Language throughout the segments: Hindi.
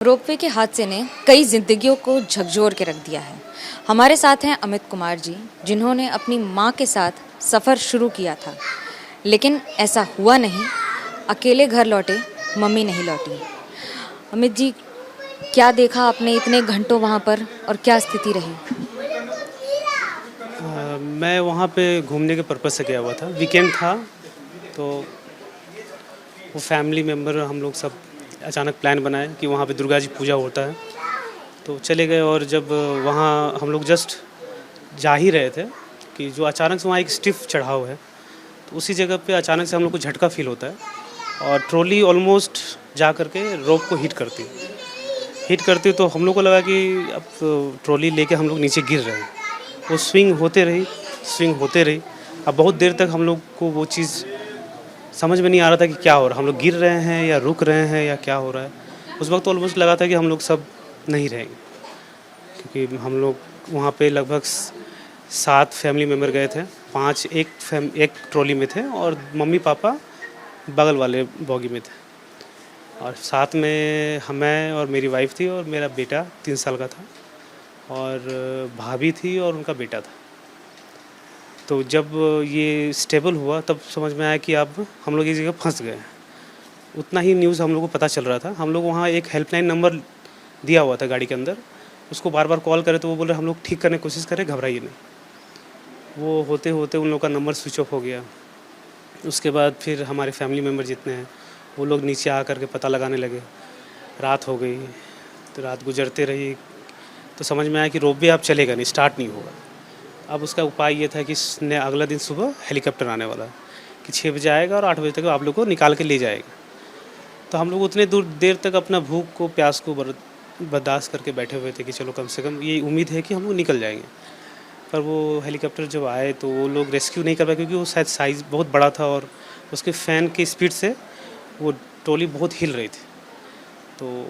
रोपवे के हादसे ने कई जिंदगियों को झकझोर के रख दिया है। हमारे साथ हैं अमित कुमार जी, जिन्होंने अपनी मां के साथ सफ़र शुरू किया था, लेकिन ऐसा हुआ नहीं। अकेले घर लौटे, मम्मी नहीं लौटी। अमित जी, क्या देखा आपने इतने घंटों वहां पर और क्या स्थिति रही? मैं वहाँ पे घूमने के पर्पज़ से गया हुआ था, वीकेंड था। तो वो फैमिली मेम्बर हम लोग सब अचानक प्लान बनाए कि वहाँ पे दुर्गा जी पूजा होता है, तो चले गए। और जब वहाँ हम लोग जस्ट जा ही रहे थे कि जो अचानक से वहाँ एक स्टिफ चढ़ाव है, तो उसी जगह पे अचानक से हम लोग को झटका फील होता है और ट्रॉली ऑलमोस्ट जा कर के रोप को हिट करती तो हम लोग को लगा कि अब ट्रॉली लेके हम लोग नीचे गिर रहे हैं। वो स्विंग होते रही। अब बहुत देर तक हम लोग को वो चीज़ समझ में नहीं आ रहा था कि क्या हो रहा है, हम लोग गिर रहे हैं या रुक रहे हैं या क्या हो रहा है। उस वक्त ऑलमोस्ट लगा था कि हम लोग सब नहीं रहेंगे, क्योंकि हम लोग वहाँ पे लगभग 7 फैमिली मेम्बर गए थे। 5 एक ट्रॉली में थे और मम्मी पापा बगल वाले बॉगी में थे, और साथ में मैं और मेरी वाइफ थी और मेरा बेटा 3 साल का था, और भाभी थी और उनका बेटा था। तो जब ये स्टेबल हुआ तब समझ में आया कि अब हम लोग एक जगह फंस गए हैं। उतना ही न्यूज़ हम लोग को पता चल रहा था। हम लोग वहाँ एक हेल्पलाइन नंबर दिया हुआ था गाड़ी के अंदर, उसको बार बार कॉल करे तो वो बोले हम लोग ठीक करने की कोशिश करें, घबराइए नहीं। वो होते होते उन लोग का नंबर स्विच ऑफ हो गया। उसके बाद फिर हमारे फैमिली मेम्बर जितने हैं वो लोग नीचे आ करके पता लगाने लगे। रात हो गई, तो रात गुजरते रही, तो समझ में आया कि रोपवे अब चलेगा नहीं, स्टार्ट नहीं होगा। अब उसका उपाय ये था कि अगला दिन सुबह हेलीकॉप्टर आने वाला है कि 6 बजे आएगा और 8 बजे तक आप लोग को निकाल के ले जाएगा। तो हम लोग उतने देर तक अपना भूख को, प्यास को बर्दाश्त करके बैठे हुए थे कि चलो कम से कम ये उम्मीद है कि हम लोग निकल जाएंगे। पर वो हेलीकॉप्टर जब आए तो वो लोग रेस्क्यू नहीं कर पाए, क्योंकि वो शायद साइज़ बहुत बड़ा था और उसके फ़ैन की स्पीड से वो ट्रॉली बहुत हिल रही थी। तो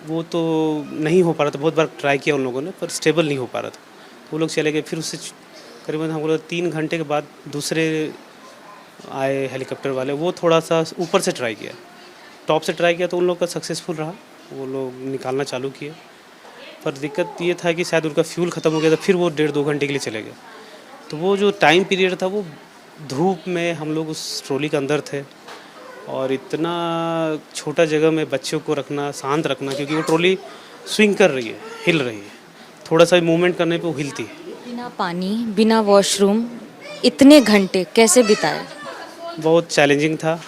वो तो नहीं हो पा रहा था। बहुत बार ट्राई किया उन लोगों ने, पर स्टेबल नहीं हो पा रहा था। वो लोग चले गए। फिर उससे करीबन हम लोग 3 घंटे के बाद दूसरे आए हेलीकॉप्टर वाले। वो थोड़ा सा ऊपर से ट्राई किया, टॉप से ट्राई किया, तो उन लोग का सक्सेसफुल रहा। वो लोग निकालना चालू किए, पर दिक्कत ये था कि शायद उनका फ्यूल ख़त्म हो गया था। फिर वो 1.5-2 घंटे के लिए चले गए। तो वो जो टाइम पीरियड था, वो धूप में हम लोग उस ट्रॉली के अंदर थे, और इतना छोटा जगह में बच्चों को रखना, शांत रखना, क्योंकि वो ट्रॉली स्विंग कर रही है, हिल रही है, थोड़ा सा मूवमेंट करने पे वो हिलती है। बिना पानी, बिना वॉशरूम, इतने घंटे कैसे बिताए? बहुत चैलेंजिंग था।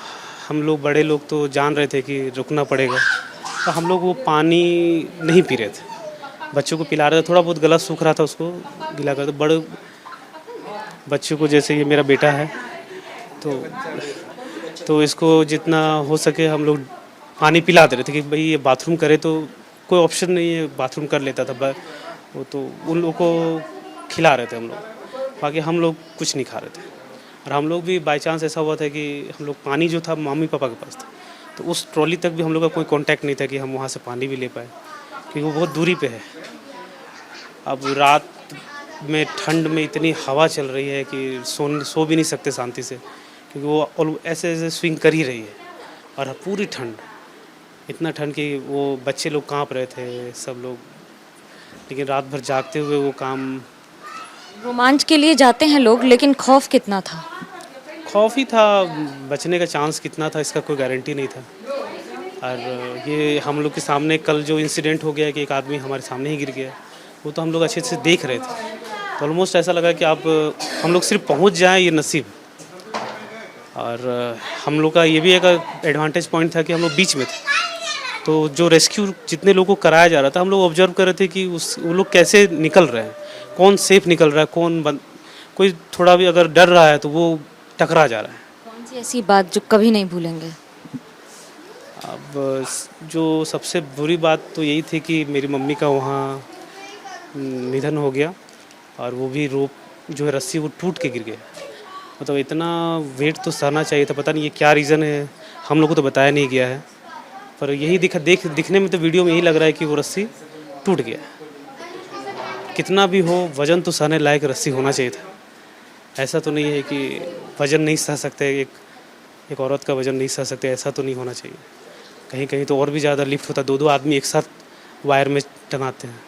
हम लोग बड़े लोग तो जान रहे थे कि रुकना पड़ेगा, तो हम लोग वो पानी नहीं पी रहे थे। बच्चों को पिला रहे थे, थोड़ा बहुत गला सूख रहा था, उसको गिला कर। तो बड़े बच्चों को, जैसे ये मेरा बेटा है, तो इसको जितना हो सके हम लोग पानी पिला दे रहे थे कि भाई ये बाथरूम करे, तो कोई ऑप्शन नहीं है, बाथरूम कर लेता था। वो तो उन लोगों को खिला रहे थे हम लोग, बाकी हम लोग कुछ नहीं खा रहे थे। और हम लोग भी बाई चांस ऐसा हुआ था कि हम लोग पानी जो था मम्मी पापा के पास था, तो उस ट्रॉली तक भी हम लोग का कोई कांटेक्ट नहीं था कि हम वहाँ से पानी भी ले पाए, क्योंकि वो बहुत दूरी पे है। अब रात में ठंड में इतनी हवा चल रही है कि सो भी नहीं सकते शांति से, क्योंकि वो ऐसे ऐसे स्विंग कर ही रही है। और पूरी ठंड, इतना ठंड कि वो बच्चे लोग कांप रहे थे, सब लोग। लेकिन रात भर जागते हुए वो काम। रोमांच के लिए जाते हैं लोग, लेकिन खौफ कितना था? खौफ ही था, बचने का चांस कितना था इसका कोई गारंटी नहीं था। और ये हम लोग के सामने कल जो इंसिडेंट हो गया कि एक आदमी हमारे सामने ही गिर गया, वो तो हम लोग अच्छे से देख रहे थे। तो ऑलमोस्ट ऐसा लगा कि आप हम लोग सिर्फ पहुंच जाएं, ये नसीब। और हम लोग का ये भी एक एडवांटेज पॉइंट था कि हम लोग बीच में थे, तो जो रेस्क्यू जितने लोगों को कराया जा रहा था, हम लोग ऑब्जर्व कर रहे थे कि वो लोग कैसे निकल रहे हैं, कौन सेफ निकल रहा है, कोई थोड़ा भी अगर डर रहा है तो वो टकरा जा रहा है। कौन सी ऐसी बात जो कभी नहीं भूलेंगे? अब जो सबसे बुरी बात तो यही थी कि मेरी मम्मी का वहाँ निधन हो गया, और वो भी रोप जो है रस्सी वो टूट के गिर गया। मतलब इतना वेट तो सहना चाहिए था। पता नहीं ये क्या रीज़न है, हम लोग को तो बताया नहीं गया है, पर यही दिखने में तो वीडियो में यही लग रहा है कि वो रस्सी टूट गया। कितना भी हो, वज़न तो सहने लायक रस्सी होना चाहिए था। ऐसा तो नहीं है कि वज़न नहीं सह सकते, एक औरत का वज़न नहीं सह सकते, ऐसा तो नहीं होना चाहिए। कहीं कहीं तो और भी ज़्यादा लिफ्ट होता, 2-2 आदमी एक साथ वायर में टंगाते हैं,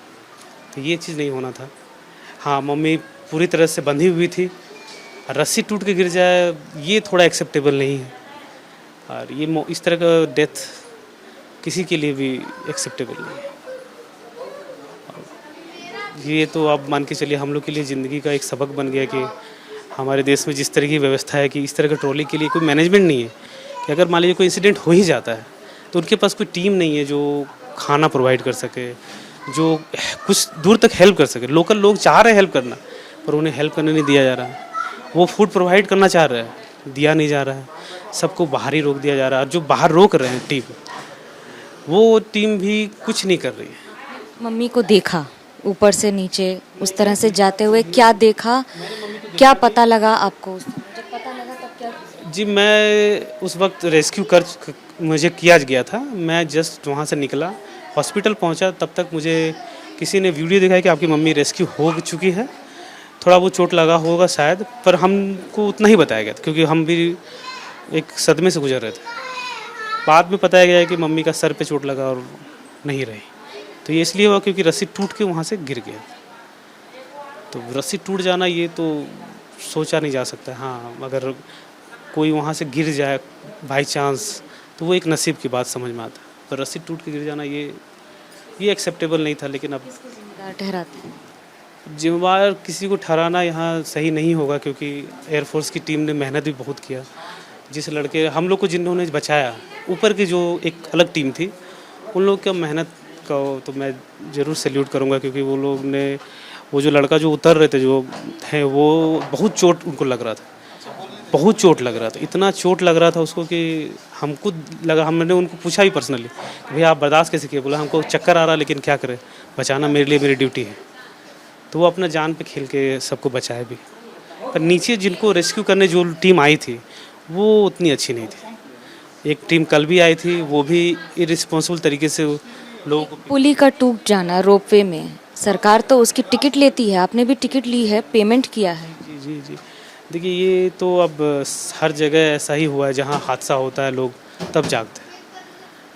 तो ये चीज़ नहीं होना था। हाँ, मम्मी पूरी तरह से बंधी हुई थी, रस्सी टूट के गिर जाए ये थोड़ा एक्सेप्टेबल नहीं है, और ये इस तरह का डेथ किसी के लिए भी एक्सेप्टेबल नहीं है। ये तो आप मान के चलिए हम लोग के लिए ज़िंदगी का एक सबक बन गया कि हमारे देश में जिस तरह की व्यवस्था है कि इस तरह का ट्रॉली के लिए कोई मैनेजमेंट नहीं है, कि अगर मान लीजिए कोई इंसिडेंट हो ही जाता है तो उनके पास कोई टीम नहीं है जो खाना प्रोवाइड कर सके, जो कुछ दूर तक हेल्प कर सके। लोकल लोग चाह रहे हैं हेल्प करना, पर उन्हें हेल्प करने नहीं दिया जा रहा है। वो फूड प्रोवाइड करना चाह रहे हैं, दिया नहीं जा रहा है, सबको बाहर ही रोक दिया जा रहा है। और जो बाहर रोक रहे हैं टीम, वो टीम भी कुछ नहीं कर रही है। मम्मी को देखा ऊपर से नीचे उस तरह से जाते हुए, क्या देखा, क्या पता लगा आपको? जब पता लगा तब क्या? जी, मैं उस वक्त रेस्क्यू कर मुझे किया गया था। मैं जस्ट वहाँ से निकला, हॉस्पिटल पहुँचा, तब तक मुझे किसी ने वीडियो दिखाया कि आपकी मम्मी रेस्क्यू हो चुकी है। थोड़ा वो चोट लगा होगा शायद, पर हमको उतना ही बताया गया था क्योंकि हम भी एक सदमे से गुजर रहे थे। बाद में बताया गया है कि मम्मी का सर पे चोट लगा और नहीं रही। तो ये इसलिए हुआ क्योंकि रस्सी टूट के वहाँ से गिर गया। तो रस्सी टूट जाना ये तो सोचा नहीं जा सकता। हाँ, अगर कोई वहाँ से गिर जाए बाई चांस तो वो एक नसीब की बात समझ में आता है, पर रस्सी टूट के गिर जाना ये एक्सेप्टेबल नहीं था। लेकिन अब जिम्मेदार ठहराते हैं? जिम्मेवार किसी को ठहराना यहाँ सही नहीं होगा, क्योंकि एयरफोर्स की टीम ने मेहनत भी बहुत किया। जिस लड़के हम लोग को जिन्होंने बचाया, ऊपर की जो एक अलग टीम थी, उन लोग का मेहनत का तो मैं ज़रूर सैल्यूट करूँगा, क्योंकि वो लोग ने वो जो लड़का जो उतर रहे थे जो है, वो बहुत चोट उनको लग रहा था, बहुत चोट लग रहा था। इतना चोट लग रहा था उसको कि हमको लगा, हमने उनको पूछा भी पर्सनली, भैया आप बर्दाश्त कैसे किए? बोला हमको चक्कर आ रहा, लेकिन क्या करें, बचाना मेरे लिए मेरी ड्यूटी है। तो वो अपना जान पे खेल के सबको बचाया भी। पर नीचे जिनको रेस्क्यू करने जो टीम आई थी वो उतनी अच्छी नहीं थी। एक टीम कल भी आई थी, वो भी इरिस्पॉन्सिबल तरीके से लोगों को। पुली का टूट जाना रोपवे में, सरकार तो उसकी टिकट लेती है, आपने भी टिकट ली है, पेमेंट किया है। जी जी जी, देखिए ये तो अब हर जगह ऐसा ही हुआ है, जहाँ हादसा होता है लोग तब जागते हैं,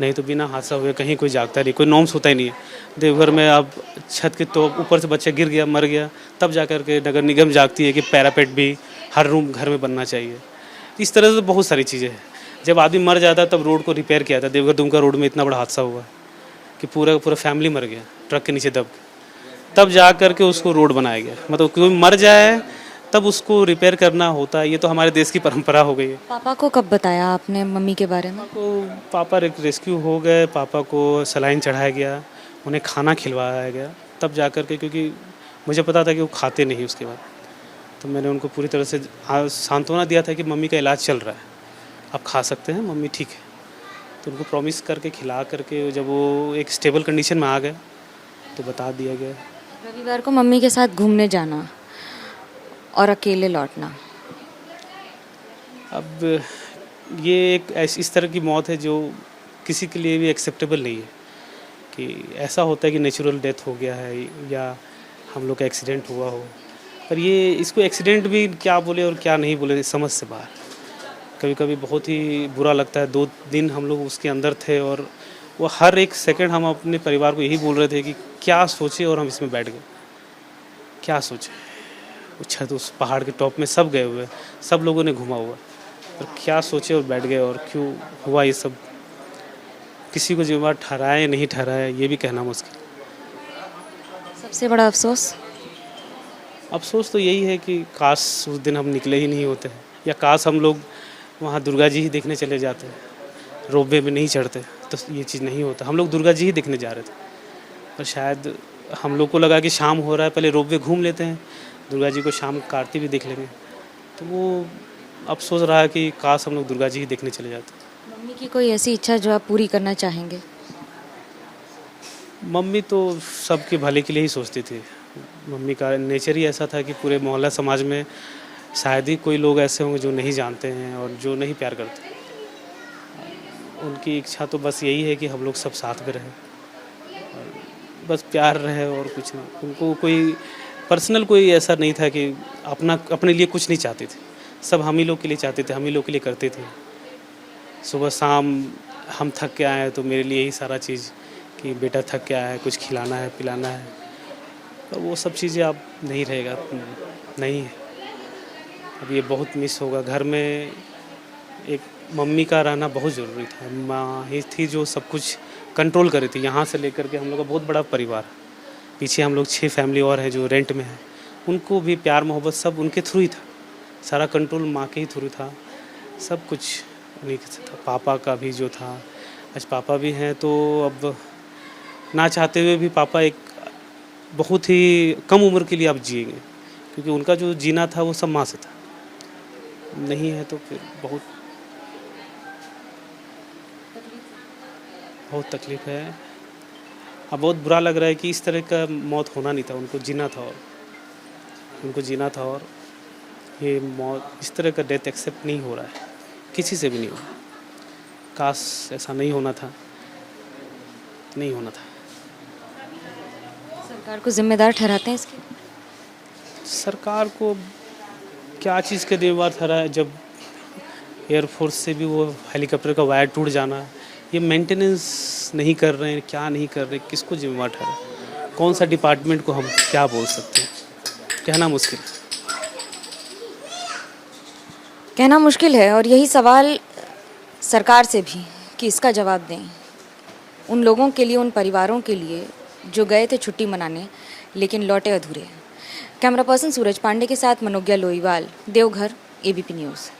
नहीं तो बिना हादसा हुए कहीं कोई जागता नहीं, कोई नॉर्म्स होता ही नहीं है। देवघर में अब छत के तो ऊपर से बच्चा गिर गया, मर गया, तब जा कर के नगर निगम जागती है कि पैरापेट भी हर रूम घर में बनना चाहिए। इस तरह से बहुत सारी चीज़ें हैं। जब आदमी मर जाता है तब रोड को रिपेयर किया था। देवघर दुमका रोड में इतना बड़ा हादसा हुआ कि पूरा पूरा फैमिली मर गया ट्रक के नीचे दब के, तब जा कर के उसको रोड बनाया गया। मतलब कोई मर जाए तब उसको रिपेयर करना होता है। ये तो हमारे देश की परंपरा हो गई है। पापा को कब बताया आपने मम्मी के बारे में? तो पापा रेस्क्यू हो गए, पापा को सलाइन चढ़ाया गया, उन्हें खाना खिलवाया गया, तब जा कर के, क्योंकि मुझे पता था कि वो खाते नहीं उसके बाद, तो मैंने उनको पूरी तरह से सांत्वना दिया था कि मम्मी का इलाज चल रहा है, आप खा सकते हैं, मम्मी ठीक है। तो उनको प्रॉमिस करके खिला करके जब वो एक स्टेबल कंडीशन में आ गए तो बता दिया गया। रविवार को मम्मी के साथ घूमने जाना और अकेले लौटना, अब ये एक इस तरह की मौत है जो किसी के लिए भी एक्सेप्टेबल नहीं है। कि ऐसा होता है कि नेचुरल डेथ हो गया है या हम लोग का एक्सीडेंट हुआ हो, पर ये इसको एक्सीडेंट भी क्या बोले और क्या नहीं बोले समझ से बाहर। कभी कभी बहुत ही बुरा लगता है। 2 दिन हम लोग उसके अंदर थे और वो हर एक सेकंड हम अपने परिवार को यही बोल रहे थे कि क्या सोचे, और हम इसमें बैठ गए, क्या सोचे। वो छत उस पहाड़ के टॉप में सब गए हुए, सब लोगों ने घुमा हुआ, और क्या सोचे और बैठ गए, और क्यों हुआ ये सब, किसी को जिम्मेदार ठहराए नहीं ठहराए ये भी कहना मुश्किल। सबसे बड़ा अफसोस? अफसोस तो यही है कि काश उस दिन हम निकले ही नहीं होते हैं, या काश हम लोग वहाँ दुर्गा जी ही देखने चले जाते हैं, रोपवे में नहीं चढ़ते, तो ये चीज़ नहीं होता। हम लोग दुर्गा जी ही देखने जा रहे थे, पर शायद हम लोग को लगा कि शाम हो रहा है, पहले रोपवे घूम लेते हैं, दुर्गा जी को शाम को आरती भी देख लेंगे। तो वो अफसोस रहा कि काश हम लोग दुर्गा जी ही देखने चले जाते। मम्मी की कोई ऐसी इच्छा जो आप पूरी करना चाहेंगे? मम्मी तो सबके भले के लिए ही सोचती थी। मम्मी का नेचर ही ऐसा था कि पूरे मोहल्ला समाज में शायद ही कोई लोग ऐसे होंगे जो नहीं जानते हैं और जो नहीं प्यार करते। उनकी इच्छा तो बस यही है कि हम लोग सब साथ में रहें, बस प्यार रहे और कुछ नहीं। उनको कोई पर्सनल कोई ऐसा नहीं था कि अपने लिए कुछ नहीं चाहते थे, सब हम ही लोग के लिए चाहते थे, हम ही लोग के लिए करते थे। सुबह शाम हम थक के आए तो मेरे लिए ही सारा चीज़ कि बेटा थक गया है, कुछ खिलाना है पिलाना है, पर वो सब चीज़ें अब नहीं रहेगा, नहीं है। अब ये बहुत मिस होगा। घर में एक मम्मी का रहना बहुत ज़रूरी था। माँ ही थी जो सब कुछ कंट्रोल कर रही थी। यहाँ से लेकर के हम लोग का बहुत बड़ा परिवार है। पीछे हम लोग 6 फैमिली और हैं जो रेंट में हैं। उनको भी प्यार मोहब्बत सब उनके थ्रू ही था। सारा कंट्रोल माँ के ही थ्रू था। सब कुछ उन्हीं के से था। पापा का भी जो था, आज पापा भी हैं तो अब ना चाहते हुए भी पापा एक बहुत ही कम उम्र के लिए अब जिएंगे, क्योंकि उनका जो जीना था वो सब माँ से था। नहीं है तो फिर बहुत बहुत तकलीफ़ है। अब बहुत बुरा लग रहा है कि इस तरह का मौत होना नहीं था, उनको जीना था, और उनको जीना था, और ये मौत इस तरह का डेथ एक्सेप्ट नहीं हो रहा है, किसी से भी नहीं हो रहा। काश ऐसा नहीं होना था, नहीं होना था। सरकार को जिम्मेदार ठहराते हैं इसके? सरकार को क्या चीज़ का जिम्मेवार ठहराया? जब एयरफोर्स से भी वो हेलीकॉप्टर का वायर टूट जाना, ये मेंटेनेंस नहीं कर रहे हैं, क्या नहीं कर रहे, किसको जिम्मेवार ठहराए? कौन सा डिपार्टमेंट को हम क्या बोल सकते हैं? कहना मुश्किल है। कहना मुश्किल है, और यही सवाल सरकार से भी कि इसका जवाब दें उन लोगों के लिए, उन परिवारों के लिए जो गए थे छुट्टी मनाने लेकिन लौटे अधूरे। कैमरा पर्सन सूरज पांडे के साथ मनोज्ञा लोईवाल, देवघर, एबीपी न्यूज़।